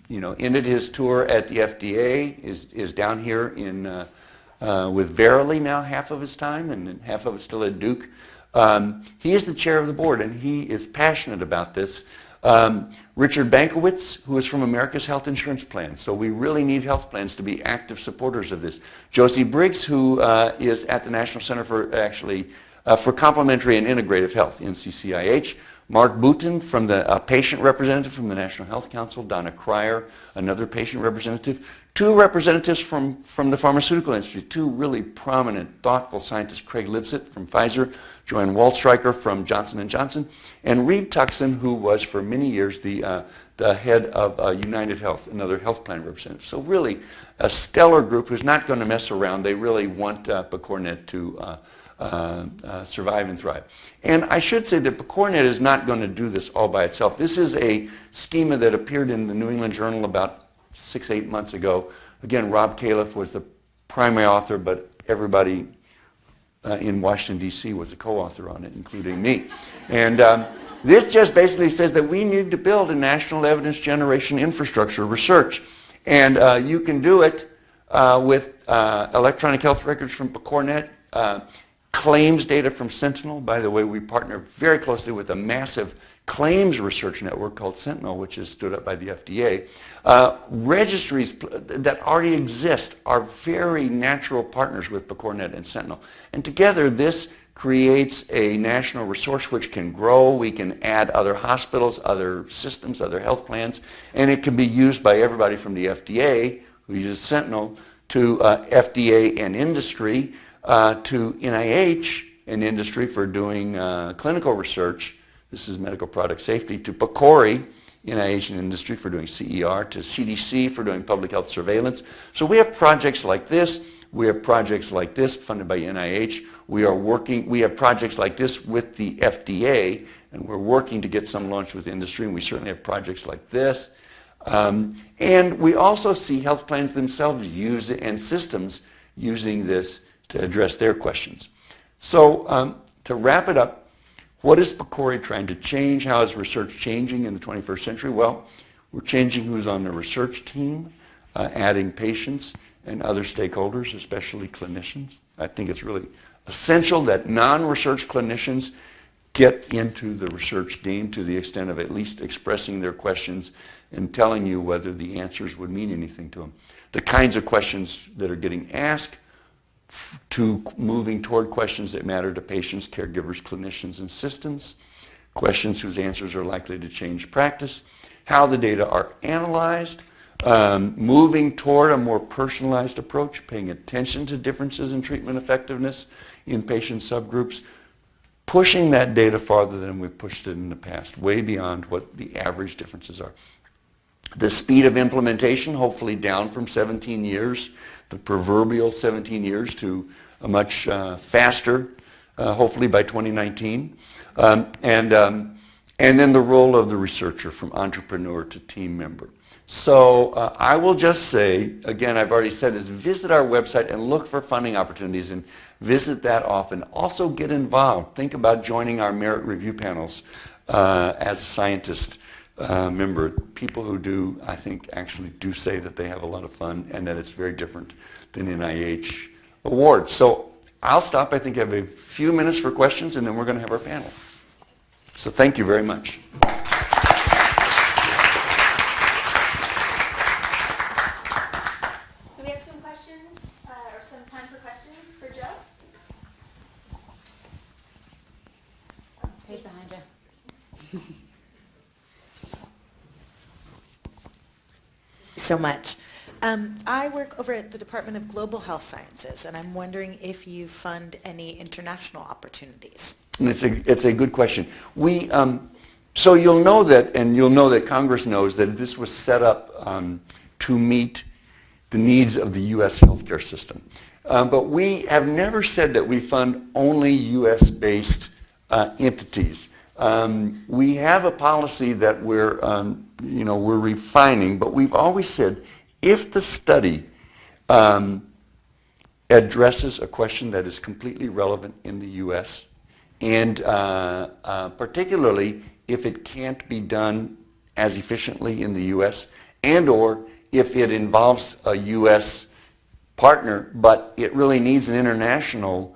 ended his tour at the FDA, is down here with Verily now half of his time, and half of it still at Duke. He is the chair of the board, and he is passionate about this. Richard Bankowitz, who is from America's Health Insurance Plan. So we really need health plans to be active supporters of this. Josie Briggs, who is at the National Center for Complementary and Integrative Health, NCCIH. Mark Boutin, from the patient representative from the National Health Council. Donna Cryer, another patient representative. Two representatives from the pharmaceutical industry, two really prominent, thoughtful scientists, Craig Lipset from Pfizer, Joanne Waldstreicher from Johnson & Johnson, and Reed Tuckson, who was for many years the head of United Health, another health plan representative. So really a stellar group who's not going to mess around. They really want PCORNet to survive and thrive. And I should say that PCORNet is not going to do this all by itself. This is a schema that appeared in the New England Journal about 6-8 months ago. Again, Rob Califf was the primary author, but everybody in Washington, D.C. was a co-author on it, including me. And this just basically says that we need to build a national evidence generation infrastructure research. And you can do it with electronic health records from PCORNet. claims data from Sentinel. By the way, we partner very closely with a massive claims research network called Sentinel, which is stood up by the FDA. Registries that already exist are very natural partners with CoreNet and Sentinel. And together this creates a national resource which can grow. We can add other hospitals, other systems, other health plans, and it can be used by everybody from the FDA, who uses Sentinel, to FDA and industry, to NIH and industry for doing clinical research. This is medical product safety, to PCORI, NIH and industry for doing CER, to CDC for doing public health surveillance. So we have projects like this. We have projects like this funded by NIH. We have projects like this with the FDA, and we're working to get some launched with industry, and we certainly have projects like this. And we also see health plans themselves use it, and systems using this to address their questions. So to wrap it up, what is PCORI trying to change? How is research changing in the 21st century? Well, we're changing who's on the research team, adding patients and other stakeholders, especially clinicians. I think it's really essential that non-research clinicians get into the research game to the extent of at least expressing their questions and telling you whether the answers would mean anything to them. The kinds of questions that are getting asked, to moving toward questions that matter to patients, caregivers, clinicians, and systems, questions whose answers are likely to change practice, how the data are analyzed, moving toward a more personalized approach, paying attention to differences in treatment effectiveness in patient subgroups, pushing that data farther than we've pushed it in the past, way beyond what the average differences are. The speed of implementation, hopefully down from 17 years, the proverbial 17 years, to a much faster, hopefully by 2019. And then the role of the researcher, from entrepreneur to team member. So I will just say, again, I've already said this, visit our website and look for funding opportunities, and visit that often. Also get involved. Think about joining our merit review panels as a scientist member. People who do, I think, actually do say that they have a lot of fun and that it's very different than NIH awards. So I'll stop. I think I have a few minutes for questions, and then we're going to have our panel. So thank you very much. So we have some questions, or some time for questions for Joe. Page behind you. So much. I work over at the Department of Global Health Sciences, and I'm wondering if you fund any international opportunities. And it's a good question. So you'll know that, and you'll know that Congress knows that this was set up to meet the needs of the U.S. healthcare system. But we have never said that we fund only U.S.-based entities. We have a policy that we're refining, but we've always said if the study addresses a question that is completely relevant in the U.S., and particularly if it can't be done as efficiently in the U.S., and or if it involves a U.S. partner, but it really needs an international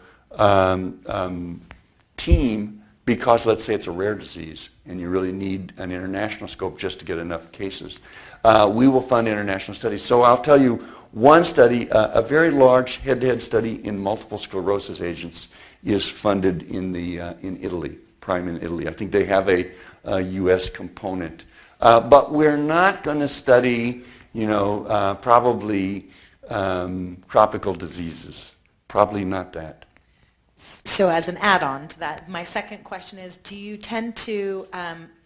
team, because let's say it's a rare disease and you really need an international scope just to get enough cases, we will fund international studies. So I'll tell you one study, a very large head-to-head study in multiple sclerosis agents is funded in Italy, Prime in Italy. I think they have a U.S. component. But we're not going to study, probably tropical diseases. Probably not that. So as an add-on to that, my second question is, do you tend to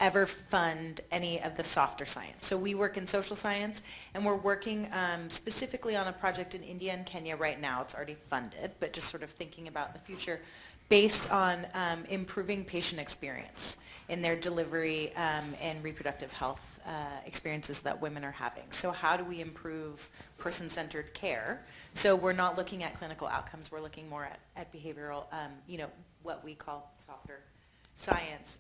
ever fund any of the softer science? So we work in social science, and we're working specifically on a project in India and Kenya right now. It's already funded, but just sort of thinking about the future based on improving patient experience in their delivery and reproductive health experiences that women are having. So how do we improve person-centered care? So we're not looking at clinical outcomes, we're looking more at behavioral, what we call softer science.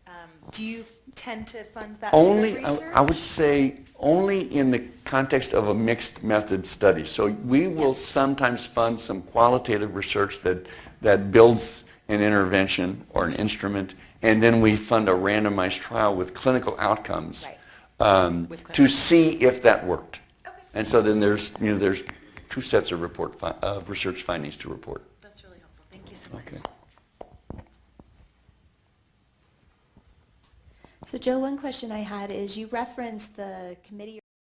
Do you tend to fund that type of research? I would say only in the context of a mixed method study. So we will sometimes fund some qualitative research that builds an intervention or an instrument, and then we fund a randomized trial with clinical outcomes Right. With to clinical. see if that worked. Okay. And so then there's, there's 2 sets of research findings to report. That's really helpful. Thank you so much. Okay. So Joe, one question I had is you referenced the committee